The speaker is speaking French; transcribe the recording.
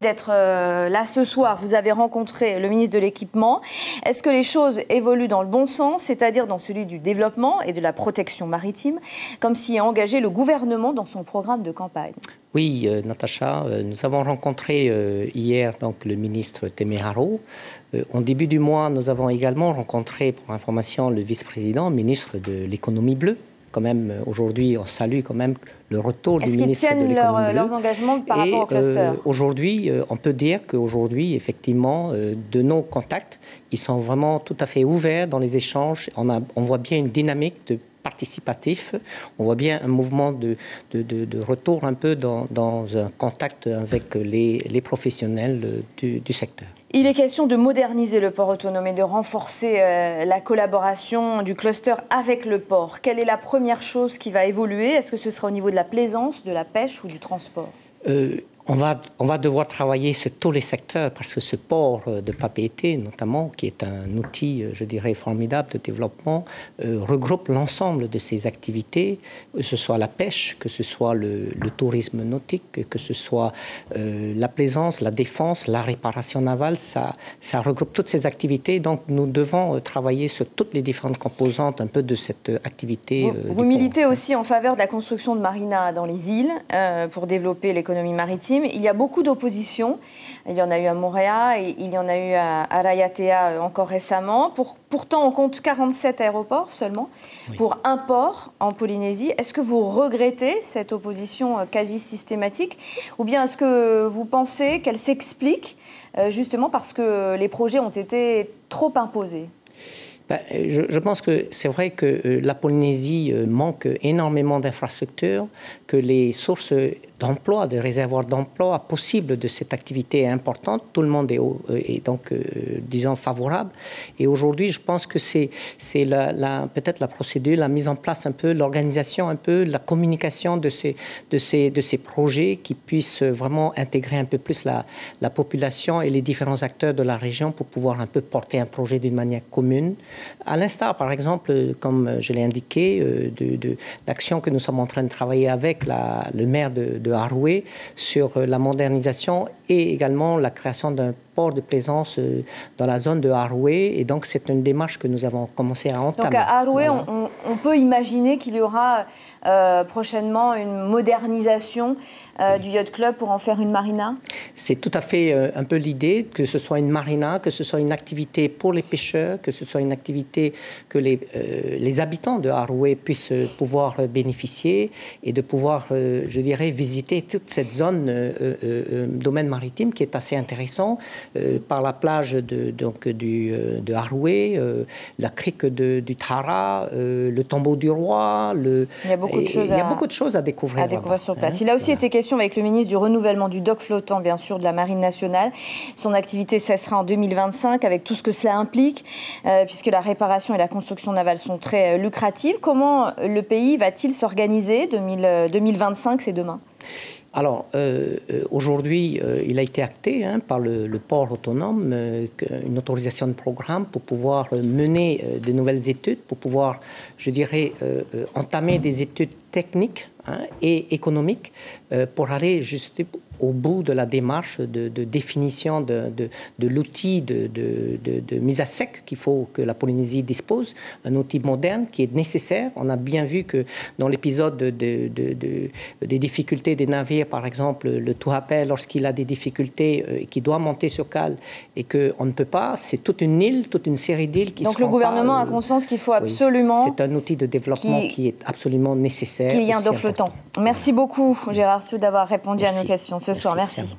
d'être là ce soir. Vous avez rencontré le ministre de l'Équipement. Est-ce que les choses évoluent dans le bon sens, c'est-à-dire dans celui du développement et de la protection maritime, comme s'y est engagé le gouvernement dans son programme de campagne? Oui, Natacha, nous avons rencontré hier donc, le ministre Temeharo. En début du mois, nous avons également rencontré, pour information, le vice-président, ministre de l'économie bleue. Quand même, aujourd'hui, on salue quand même le retour du ministre de l'économie bleue. Est-ce qu'ils tiennent leurs engagements par rapport au cluster? Aujourd'hui, on peut dire qu'aujourd'hui, effectivement, de nos contacts, ils sont vraiment tout à fait ouverts dans les échanges. On voit bien une dynamique de participatif. On voit bien un mouvement de retour un peu dans un contact avec les professionnels du secteur. Il est question de moderniser le port autonome et de renforcer la collaboration du cluster avec le port. Quelle est la première chose qui va évoluer? Est-ce que ce sera au niveau de la plaisance, de la pêche ou du transport? On va devoir travailler sur tous les secteurs parce que ce port de Papeete, notamment, qui est un outil, je dirais, formidable de développement, regroupe l'ensemble de ces activités, que ce soit la pêche, que ce soit le tourisme nautique, que ce soit la plaisance, la défense, la réparation navale, ça regroupe toutes ces activités. Donc, nous devons travailler sur toutes les différentes composantes un peu de cette activité. Vous militez aussi en faveur de la construction de marinas dans les îles pour développer l'économie maritime. Il y a beaucoup d'opposition. Il y en a eu à Moorea et il y en a eu à Raiatea encore récemment. Pourtant, on compte 47 aéroports seulement pour un port en Polynésie. Est-ce que vous regrettez cette opposition quasi systématique ou bien est-ce que vous pensez qu'elle s'explique justement parce que les projets ont été trop imposés? Je pense que c'est vrai que la Polynésie manque énormément d'infrastructures, que les sources d'emploi, des réservoirs d'emploi possibles de cette activité importante, tout le monde est donc, disons, favorable. Et aujourd'hui, je pense que c'est peut-être la procédure, la mise en place un peu, l'organisation un peu, la communication de ces projets qui puissent vraiment intégrer un peu plus la population et les différents acteurs de la région pour pouvoir un peu porter un projet d'une manière commune. À l'instar, par exemple, comme je l'ai indiqué, de l'action que nous sommes en train de travailler avec le maire de Haroué sur la modernisation et également la création d'un port de plaisance dans la zone de Haroué. Et donc, c'est une démarche que nous avons commencé à entamer. Donc, à Haroué, voilà. on peut imaginer qu'il y aura prochainement une modernisation du yacht club pour en faire une marina? C'est tout à fait un peu l'idée, que ce soit une marina, que ce soit une activité pour les pêcheurs, que ce soit une activité que les habitants de Haroué puissent pouvoir bénéficier et de pouvoir, je dirais, visiter toute cette zone domaine maritime qui est assez intéressant. Par la plage de Haroué, la crique du Tara, le tombeau du roi. Il y a beaucoup de choses à découvrir. Sur place. Il a aussi été question avec le ministre du renouvellement du dock flottant, bien sûr, de la Marine nationale. Son activité cessera en 2025 avec tout ce que cela implique, puisque la réparation et la construction navale sont très lucratives. Comment le pays va-t-il s'organiser? 2025, c'est demain. Alors, aujourd'hui, il a été acté par le port autonome une autorisation de programme pour pouvoir mener de nouvelles études, pour pouvoir, je dirais, entamer des études techniques et économiques pour aller juste au bout de la démarche de définition de l'outil de mise à sec qu'il faut que la Polynésie dispose, un outil moderne qui est nécessaire. On a bien vu que dans l'épisode des difficultés des navires, par exemple, le Tuhape, lorsqu'il a des difficultés et qu'il doit monter sur cale et qu'on ne peut pas, c'est toute une île, toute une série d'îles qui Donc le gouvernement a conscience qu'il faut absolument... Oui, c'est un outil de développement qui est absolument nécessaire. Qu'il y ait un dock flottant. Merci beaucoup, Gérard Sioud, d'avoir répondu à nos questions ce soir. Merci.